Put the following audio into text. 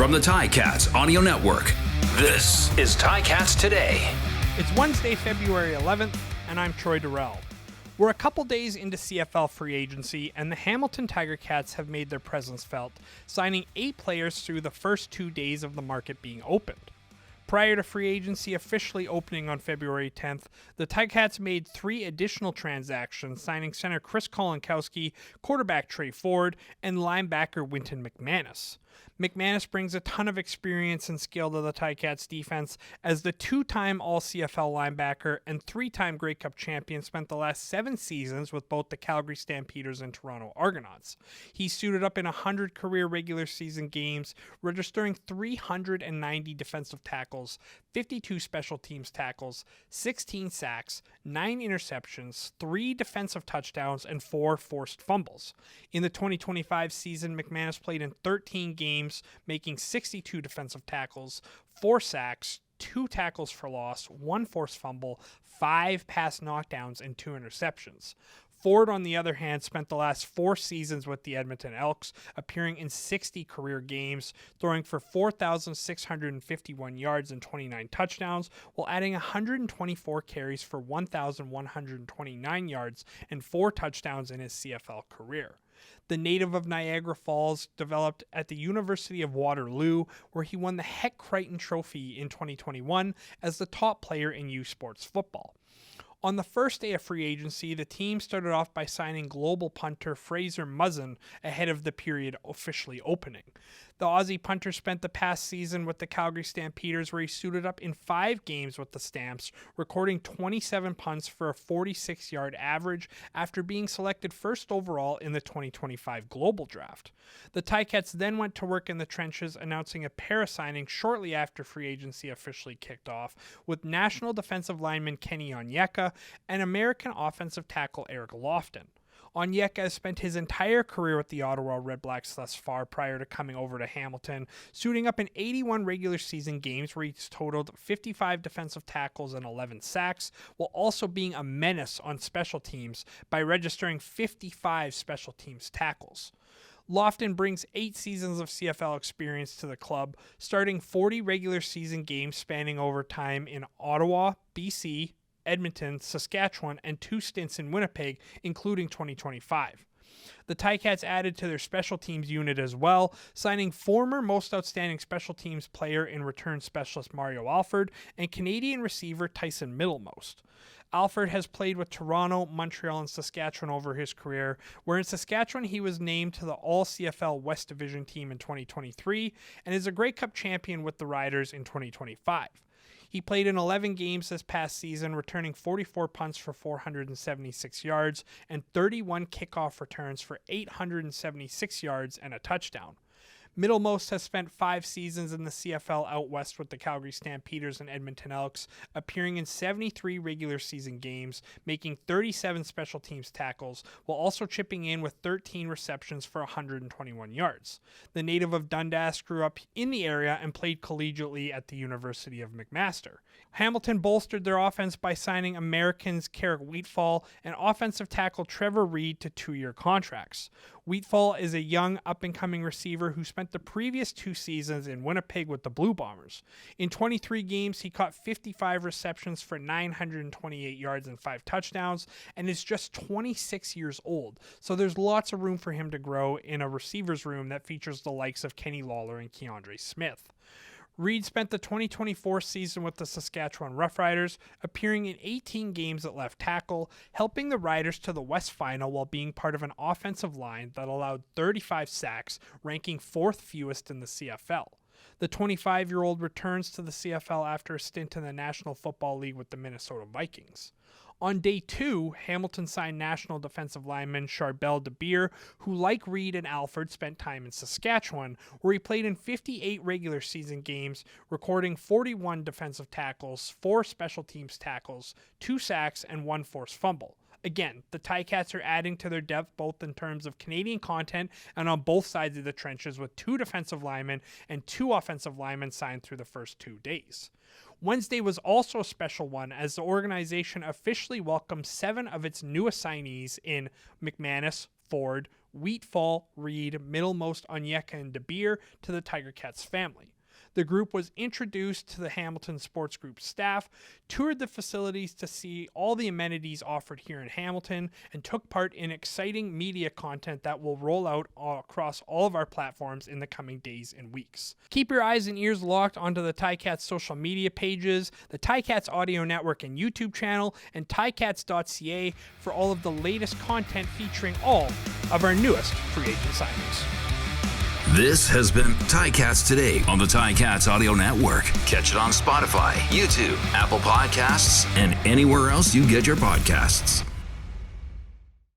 From the Ticats Audio Network, this is Ticats Today. It's Wednesday, February 11th, and I'm Troy Durrell. We're a couple days into CFL Free Agency, and the Hamilton Tiger Cats have made their presence felt, signing 8 players through the first 2 days of the market being opened. Prior to free agency officially opening on February 10th, the Ticats made 3 additional transactions, signing center Chris Kolinkowski, quarterback Trey Ford, and linebacker Wynton McManus. McManus brings a ton of experience and skill to the Ticats defense, as the 2-time All-CFL linebacker and 3-time Grey Cup champion spent the last 7 seasons with both the Calgary Stampeders and Toronto Argonauts. He suited up in 100 career regular season games, registering 390 defensive tackles, 52 special teams tackles, 16 sacks, 9 interceptions, 3 defensive touchdowns, and 4 forced fumbles. In the 2025 season, McManus played in 13 games, making 62 defensive tackles, 4 sacks, 2 tackles for loss, 1 forced fumble, 5 pass knockdowns, and 2 interceptions. Ford, on the other hand, spent the last 4 seasons with the Edmonton Elks, appearing in 60 career games, throwing for 4,651 yards and 29 touchdowns, while adding 124 carries for 1,129 yards and 4 touchdowns in his CFL career. The native of Niagara Falls developed at the University of Waterloo, where he won the Heck Crichton Trophy in 2021 as the top player in U Sports football. On the first day of free agency, the team started off by signing global punter Fraser Muzzin ahead of the period officially opening. The Aussie punter spent the past season with the Calgary Stampeders, where he suited up in 5 games with the Stamps, recording 27 punts for a 46-yard average after being selected first overall in the 2025 Global Draft. The Ticats then went to work in the trenches, announcing a pair of signings shortly after free agency officially kicked off, with national defensive lineman Kenny Onyeka and American offensive tackle Eric Lofton. Onyeka has spent his entire career with the Ottawa Redblacks thus far prior to coming over to Hamilton, suiting up in 81 regular season games where he's totaled 55 defensive tackles and 11 sacks, while also being a menace on special teams by registering 55 special teams tackles. Lofton brings 8 seasons of CFL experience to the club, starting 40 regular season games spanning over time in Ottawa, BC, Edmonton, Saskatchewan, and 2 stints in Winnipeg, including 2025. The Ticats added to their special teams unit as well, signing former most outstanding special teams player and return specialist Mario Alford and Canadian receiver Tyson Middlemost. Alford has played with Toronto, Montreal, and Saskatchewan over his career, where in Saskatchewan he was named to the All-CFL West Division team in 2023 and is a Grey Cup champion with the Riders in 2025. He played in 11 games this past season, returning 44 punts for 476 yards and 31 kickoff returns for 876 yards and a touchdown. Middlemost has spent 5 seasons in the CFL out west with the Calgary Stampeders and Edmonton Elks, appearing in 73 regular season games, making 37 special teams tackles, while also chipping in with 13 receptions for 121 yards. The native of Dundas grew up in the area and played collegiately at the University of McMaster. Hamilton bolstered their offense by signing Americans Carrick Wheatfall and offensive tackle Trevor Reed to 2-year contracts. Wheatfall is a young, up-and-coming receiver who spent the previous 2 seasons in Winnipeg with the Blue Bombers. In 23 games, he caught 55 receptions for 928 yards and 5 touchdowns, and is just 26 years old, so there's lots of room for him to grow in a receivers room that features the likes of Kenny Lawler and Keandre Smith. Reed spent the 2024 season with the Saskatchewan Roughriders, appearing in 18 games at left tackle, helping the Riders to the West Final while being part of an offensive line that allowed 35 sacks, ranking 4th fewest in the CFL. The 25-year-old returns to the CFL after a stint in the National Football League with the Minnesota Vikings. On day 2, Hamilton signed national defensive lineman Charbel DeBeer, who, like Reed and Alford, spent time in Saskatchewan, where he played in 58 regular season games, recording 41 defensive tackles, 4 special teams tackles, 2 sacks, and 1 forced fumble. Again, the Ticats are adding to their depth both in terms of Canadian content and on both sides of the trenches, with 2 defensive linemen and 2 offensive linemen signed through the first 2 days. Wednesday was also a special one as the organization officially welcomed 7 of its new assignees in McManus, Ford, Wheatfall, Reed, Middlemost, Onyeka, and De Beer to the Tiger Cats family. The group was introduced to the Hamilton Sports Group staff, toured the facilities to see all the amenities offered here in Hamilton, and took part in exciting media content that will roll out across all of our platforms in the coming days and weeks. Keep your eyes and ears locked onto the Ticats social media pages, the Ticats Audio Network and YouTube channel, and ticats.ca for all of the latest content featuring all of our newest free agent signings. This has been Ticats Today on the Ticats Audio Network. Catch it on Spotify, YouTube, Apple Podcasts, and anywhere else you get your podcasts.